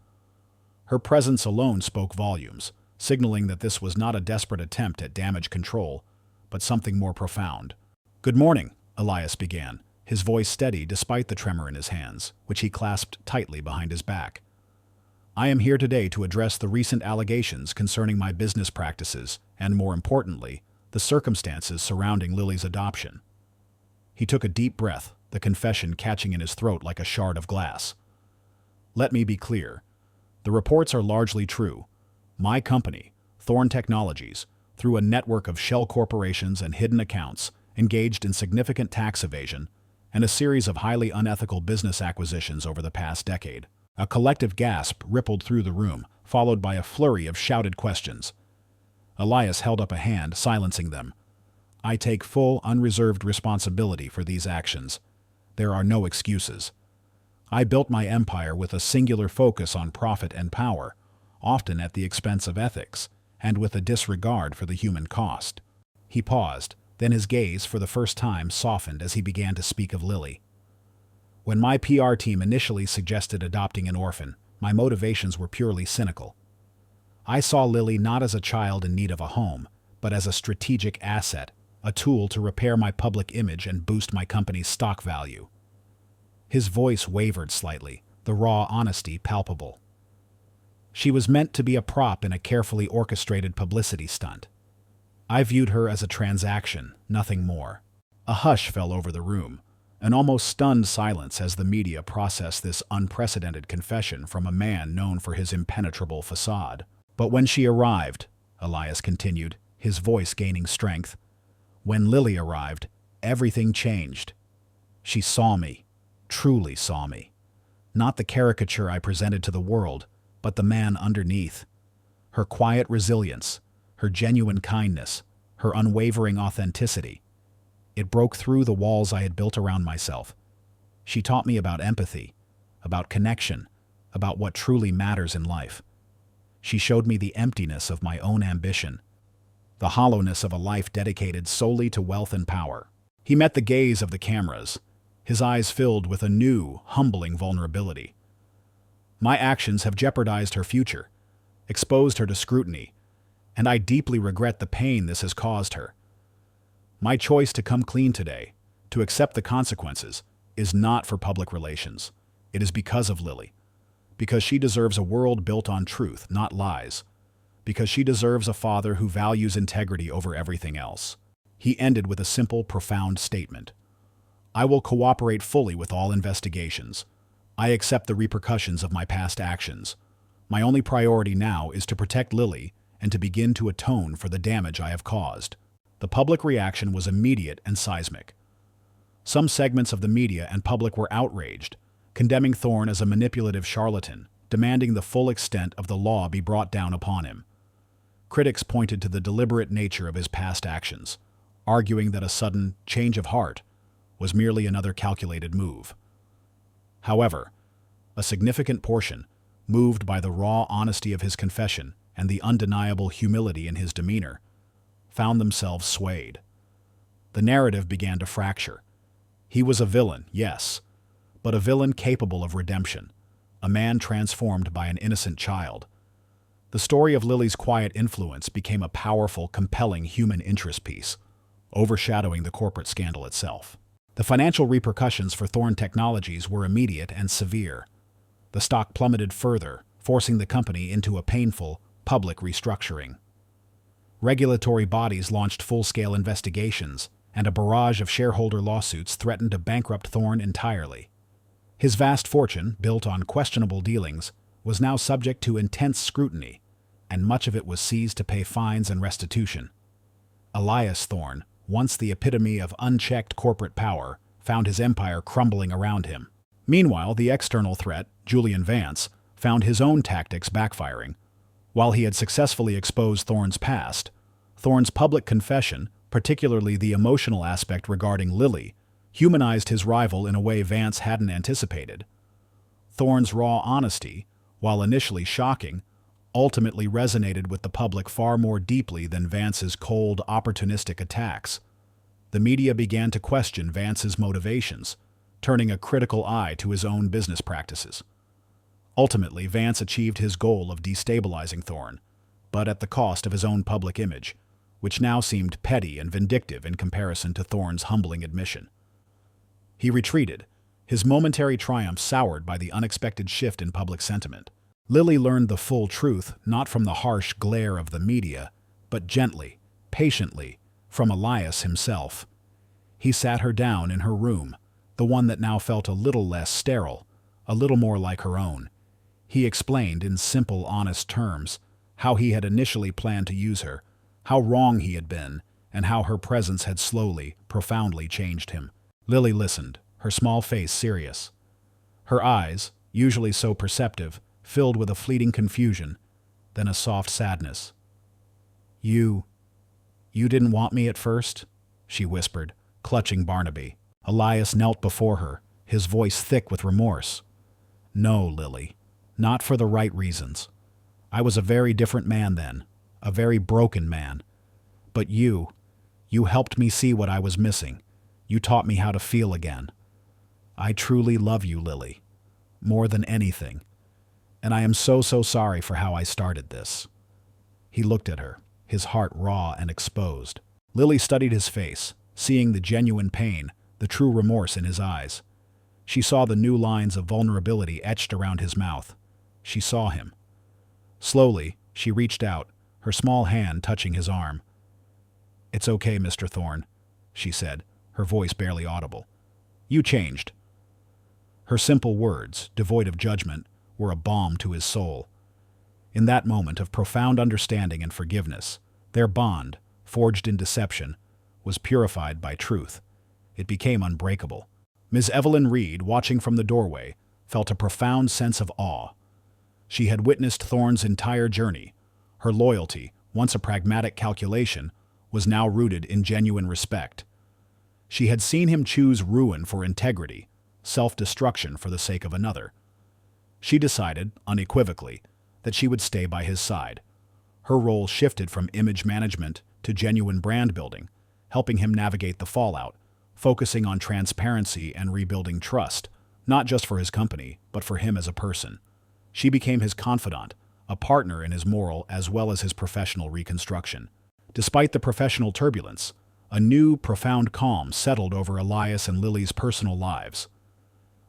Her presence alone spoke volumes, signaling that this was not a desperate attempt at damage control, but something more profound. "Good morning," Elias began, his voice steady despite the tremor in his hands, which he clasped tightly behind his back. "I am here today to address the recent allegations concerning my business practices and, more importantly, the circumstances surrounding Lily's adoption." He took a deep breath, the confession catching in his throat like a shard of glass. "Let me be clear. The reports are largely true. My company, Thorne Technologies, through a network of shell corporations and hidden accounts, engaged in significant tax evasion and a series of highly unethical business acquisitions over the past decade." A collective gasp rippled through the room, followed by a flurry of shouted questions. Elias held up a hand, silencing them. "I take full, unreserved responsibility for these actions. There are no excuses. I built my empire with a singular focus on profit and power, often at the expense of ethics, and with a disregard for the human cost. He paused, then his gaze for the first time softened as he began to speak of Lily. When my PR team initially suggested adopting an orphan, my motivations were purely cynical. I saw Lily not as a child in need of a home, but as a strategic asset, a tool to repair my public image and boost my company's stock value. His voice wavered slightly, the raw honesty palpable. She was meant to be a prop in a carefully orchestrated publicity stunt. I viewed her as a transaction, nothing more. A hush fell over the room, an almost stunned silence as the media processed this unprecedented confession from a man known for his impenetrable facade. But when she arrived, Elias continued, his voice gaining strength, when Lily arrived, everything changed. She saw me, truly saw me. Not the caricature I presented to the world, but the man underneath. Her quiet resilience, her genuine kindness, her unwavering authenticity. It broke through the walls I had built around myself. She taught me about empathy, about connection, about what truly matters in life. She showed me the emptiness of my own ambition, the hollowness of a life dedicated solely to wealth and power. He met the gaze of the cameras, his eyes filled with a new, humbling vulnerability. My actions have jeopardized her future, exposed her to scrutiny, and I deeply regret the pain this has caused her. My choice to come clean today, to accept the consequences, is not for public relations. It is because of Lily. Because she deserves a world built on truth, not lies. Because she deserves a father who values integrity over everything else. He ended with a simple, profound statement. I will cooperate fully with all investigations. I accept the repercussions of my past actions. My only priority now is to protect Lily and to begin to atone for the damage I have caused. The public reaction was immediate and seismic. Some segments of the media and public were outraged, condemning Thorne as a manipulative charlatan, demanding the full extent of the law be brought down upon him. Critics pointed to the deliberate nature of his past actions, arguing that a sudden change of heart was merely another calculated move. However, a significant portion, moved by the raw honesty of his confession and the undeniable humility in his demeanor, found themselves swayed. The narrative began to fracture. He was a villain, yes, but a villain capable of redemption, a man transformed by an innocent child. The story of Lily's quiet influence became a powerful, compelling human interest piece, overshadowing the corporate scandal itself. The financial repercussions for Thorne Technologies were immediate and severe. The stock plummeted further, forcing the company into a painful, public restructuring. Regulatory bodies launched full-scale investigations, and a barrage of shareholder lawsuits threatened to bankrupt Thorne entirely. His vast fortune, built on questionable dealings, was now subject to intense scrutiny, and much of it was seized to pay fines and restitution. Elias Thorne, once the epitome of unchecked corporate power, found his empire crumbling around him. Meanwhile, the external threat, Julian Vance, found his own tactics backfiring. While he had successfully exposed Thorne's past, Thorne's public confession, particularly the emotional aspect regarding Lily, humanized his rival in a way Vance hadn't anticipated. Thorne's raw honesty, while initially shocking, ultimately resonated with the public far more deeply than Vance's cold, opportunistic attacks. The media began to question Vance's motivations, turning a critical eye to his own business practices. Ultimately, Vance achieved his goal of destabilizing Thorne, but at the cost of his own public image, which now seemed petty and vindictive in comparison to Thorne's humbling admission. He retreated, his momentary triumph soured by the unexpected shift in public sentiment. Lily learned the full truth not from the harsh glare of the media, but gently, patiently, from Elias himself. He sat her down in her room, the one that now felt a little less sterile, a little more like her own. He explained in simple, honest terms how he had initially planned to use her, how wrong he had been, and how her presence had slowly, profoundly changed him. Lily listened, her small face serious. Her eyes, usually so perceptive, filled with a fleeting confusion, then a soft sadness. You didn't want me at first?" she whispered, clutching Barnaby. Elias knelt before her, his voice thick with remorse. "No, Lily. Not for the right reasons. I was a very different man then, a very broken man. But you helped me see what I was missing. You taught me how to feel again. I truly love you, Lily, more than anything. And I am so sorry for how I started this." He looked at her, his heart raw and exposed. Lily studied his face, seeing the genuine pain, the true remorse in his eyes. She saw the new lines of vulnerability etched around his mouth. She saw him. Slowly, she reached out, her small hand touching his arm. "It's okay, Mr. Thorne," she said, her voice barely audible. "You changed." Her simple words, devoid of judgment, were a balm to his soul. In that moment of profound understanding and forgiveness, their bond, forged in deception, was purified by truth. It became unbreakable. Ms. Evelyn Reed, watching from the doorway, felt a profound sense of awe. She had witnessed Thorne's entire journey. Her loyalty, once a pragmatic calculation, was now rooted in genuine respect. She had seen him choose ruin for integrity, self-destruction for the sake of another. She decided, unequivocally, that she would stay by his side. Her role shifted from image management to genuine brand building, helping him navigate the fallout, focusing on transparency and rebuilding trust, not just for his company, but for him as a person. She became his confidant, a partner in his moral as well as his professional reconstruction. Despite the professional turbulence, a new, profound calm settled over Elias and Lily's personal lives.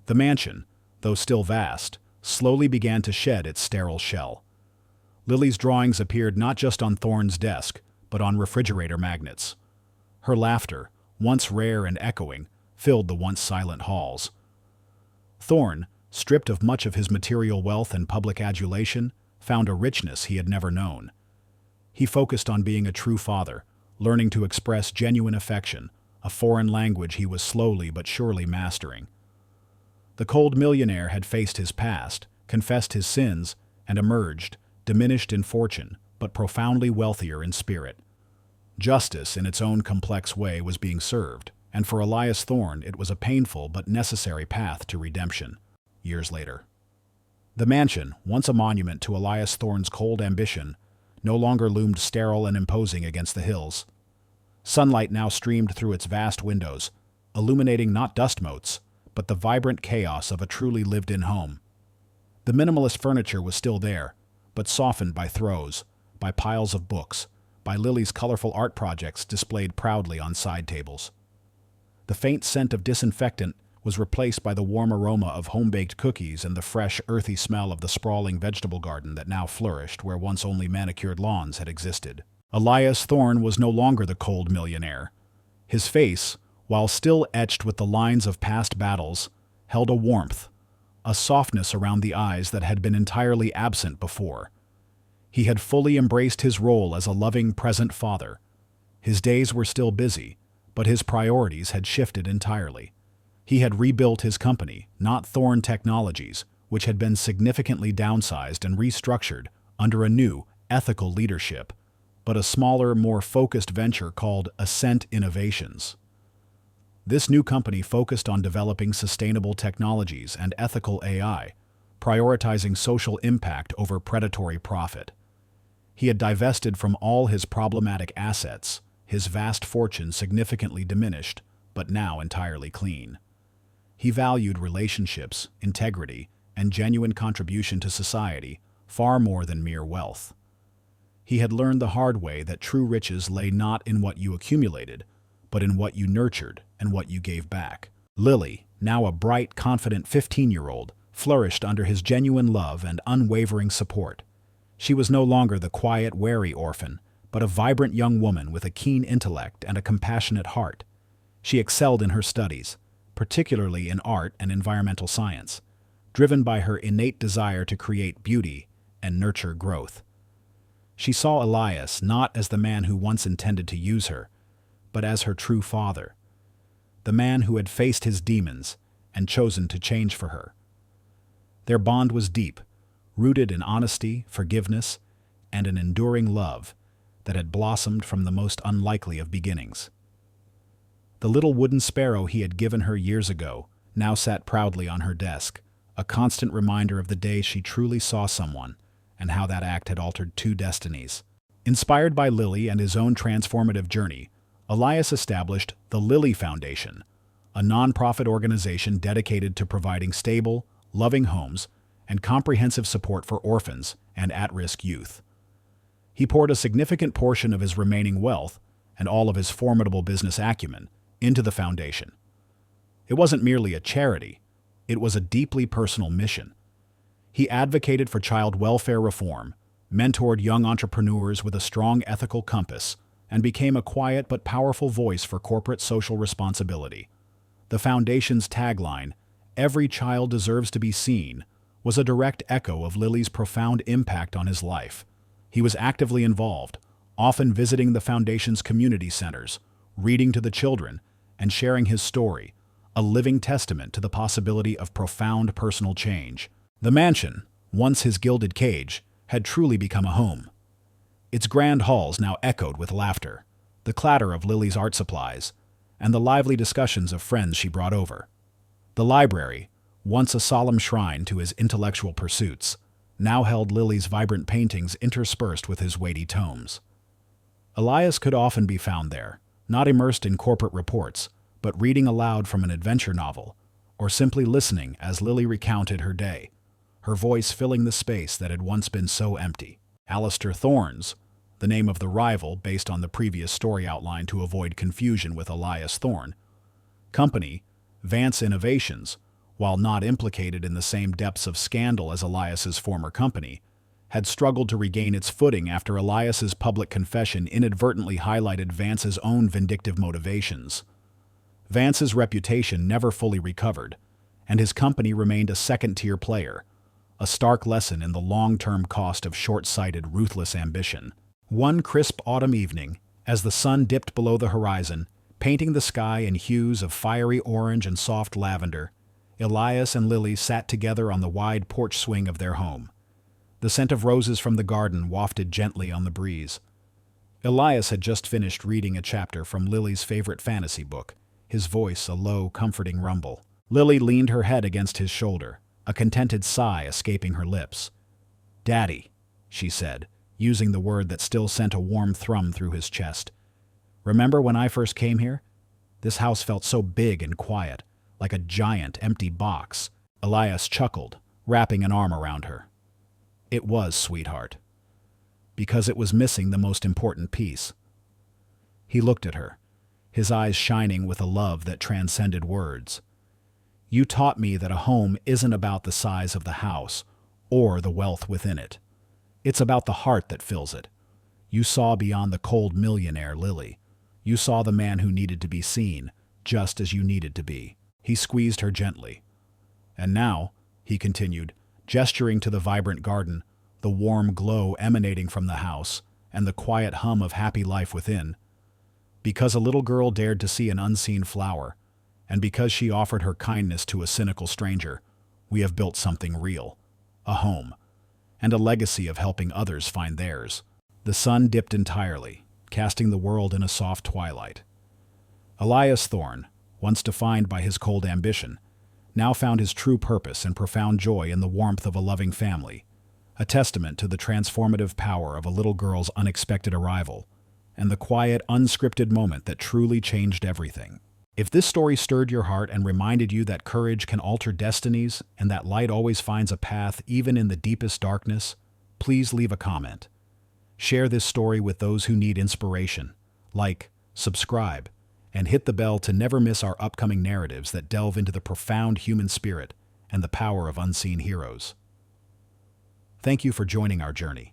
The mansion, though still vast, slowly began to shed its sterile shell. Lily's drawings appeared not just on Thorne's desk, but on refrigerator magnets. Her laughter, once rare and echoing, filled the once silent halls. Thorne, stripped of much of his material wealth and public adulation, found a richness he had never known. He focused on being a true father, learning to express genuine affection, a foreign language he was slowly but surely mastering. The cold millionaire had faced his past, confessed his sins, and emerged, diminished in fortune, but profoundly wealthier in spirit. Justice, in its own complex way, was being served, and for Elias Thorne it was a painful but necessary path to redemption. Years later. The mansion, once a monument to Elias Thorne's cold ambition, no longer loomed sterile and imposing against the hills. Sunlight now streamed through its vast windows, illuminating not dust motes, but the vibrant chaos of a truly lived-in home. The minimalist furniture was still there, but softened by throws, by piles of books, by Lily's colorful art projects displayed proudly on side tables. The faint scent of disinfectant was replaced by the warm aroma of home-baked cookies and the fresh, earthy smell of the sprawling vegetable garden that now flourished where once only manicured lawns had existed. Elias Thorne was no longer the cold millionaire. His face, while still etched with the lines of past battles, held a warmth, a softness around the eyes that had been entirely absent before. He had fully embraced his role as a loving present father. His days were still busy, but his priorities had shifted entirely. He had rebuilt his company, not Thorne Technologies, which had been significantly downsized and restructured under a new, ethical leadership, but a smaller, more focused venture called Ascent Innovations. This new company focused on developing sustainable technologies and ethical AI, prioritizing social impact over predatory profit. He had divested from all his problematic assets, his vast fortune significantly diminished, but now entirely clean. He valued relationships, integrity, and genuine contribution to society far more than mere wealth. He had learned the hard way that true riches lay not in what you accumulated, but in what you nurtured and what you gave back. Lily, now a bright, confident 15-year-old, flourished under his genuine love and unwavering support. She was no longer the quiet, wary orphan, but a vibrant young woman with a keen intellect and a compassionate heart. She excelled in her studies, particularly in art and environmental science, driven by her innate desire to create beauty and nurture growth. She saw Elias not as the man who once intended to use her, but as her true father, the man who had faced his demons and chosen to change for her. Their bond was deep, rooted in honesty, forgiveness, and an enduring love that had blossomed from the most unlikely of beginnings. The little wooden sparrow he had given her years ago now sat proudly on her desk, a constant reminder of the day she truly saw someone and how that act had altered two destinies. Inspired by Lily and his own transformative journey, Elias established the Lily Foundation, a nonprofit organization dedicated to providing stable, loving homes and comprehensive support for orphans and at-risk youth. He poured a significant portion of his remaining wealth and all of his formidable business acumen into the foundation. It wasn't merely a charity, it was a deeply personal mission. He advocated for child welfare reform, mentored young entrepreneurs with a strong ethical compass, and became a quiet but powerful voice for corporate social responsibility. The foundation's tagline, "Every child deserves to be seen," was a direct echo of Lily's profound impact on his life. He was actively involved, often visiting the foundation's community centers, reading to the children, and sharing his story, a living testament to the possibility of profound personal change. The mansion, once his gilded cage, had truly become a home. Its grand halls now echoed with laughter, the clatter of Lily's art supplies, and the lively discussions of friends she brought over. The library, once a solemn shrine to his intellectual pursuits, now held Lily's vibrant paintings interspersed with his weighty tomes. Elias could often be found there, not immersed in corporate reports, but reading aloud from an adventure novel, or simply listening as Lily recounted her day, her voice filling the space that had once been so empty. Alistair Thorne's, the name of the rival based on the previous story outline to avoid confusion with Elias Thorne, company, Vance Innovations, while not implicated in the same depths of scandal as Elias's former company, had struggled to regain its footing after Elias's public confession inadvertently highlighted Vance's own vindictive motivations. Vance's reputation never fully recovered, and his company remained a second-tier player, a stark lesson in the long-term cost of short-sighted, ruthless ambition. One crisp autumn evening, as the sun dipped below the horizon, painting the sky in hues of fiery orange and soft lavender, Elias and Lily sat together on the wide porch swing of their home. The scent of roses from the garden wafted gently on the breeze. Elias had just finished reading a chapter from Lily's favorite fantasy book, his voice a low, comforting rumble. Lily leaned her head against his shoulder, a contented sigh escaping her lips. "Daddy," she said, using the word that still sent a warm thrum through his chest. "Remember when I first came here? This house felt so big and quiet, like a giant empty box." Elias chuckled, wrapping an arm around her. "It was, sweetheart. Because it was missing the most important piece." He looked at her, his eyes shining with a love that transcended words. "You taught me that a home isn't about the size of the house or the wealth within it. It's about the heart that fills it. You saw beyond the cold millionaire, Lily. You saw the man who needed to be seen, just as you needed to be." He squeezed her gently. "And now," he continued, gesturing to the vibrant garden, the warm glow emanating from the house, and the quiet hum of happy life within, "because a little girl dared to see an unseen flower, and because she offered her kindness to a cynical stranger, we have built something real, a home, and a legacy of helping others find theirs." The sun dipped entirely, casting the world in a soft twilight. Elias Thorne, once defined by his cold ambition, now found his true purpose and profound joy in the warmth of a loving family, a testament to the transformative power of a little girl's unexpected arrival, and the quiet, unscripted moment that truly changed everything. If this story stirred your heart and reminded you that courage can alter destinies and that light always finds a path even in the deepest darkness, please leave a comment. Share this story with those who need inspiration. Like, subscribe, and hit the bell to never miss our upcoming narratives that delve into the profound human spirit and the power of unseen heroes. Thank you for joining our journey.